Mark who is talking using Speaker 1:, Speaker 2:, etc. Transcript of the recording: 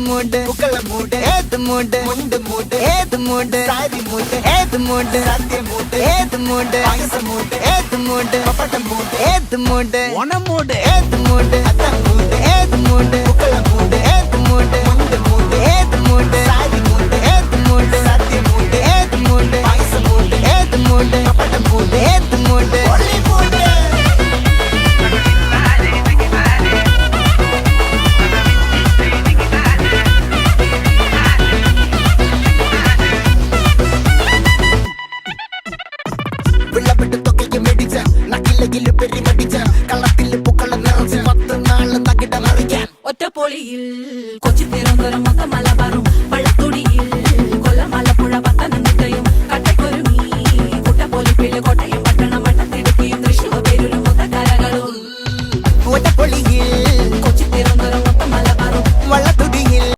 Speaker 1: மூடு புக்கல மூடு ஏது மூடு முண்டு மூடு ஏது மூடு சாரி மூடு ஏது மூடு சத்திய மூடு ஏது மூடு பாயச மூடு ஏது மூடு பப்பட்ட மூடு ஏது மூடு ஒன மூடு ஏது மூடு அத்த மூடு ஏது மூடு புக்கல மூடு ஏது மூடு முண்டு மூடு ஏது மூடு சாரி மூடு ஏது மூடு சத்திய மூடு ஏது மூடு பாயச மூடு ஏது மூடு பப்பட்ட மூடு ஏது மூடு ஒளி மூடு വിളവിട്ട് തൊക്കയ്ക്ക് മെടിച്ച നക്കിലകില് പെരിമടിച്ച കളത്തില് പൂക്കള നിറച്ച് 10 നാള് നകിട മറിക്കാൻ
Speaker 2: ഒറ്റപ്പൊളിയിൽ കൊച്ചി തിരുവനന്തപുരം മൊത്തം മലബാറും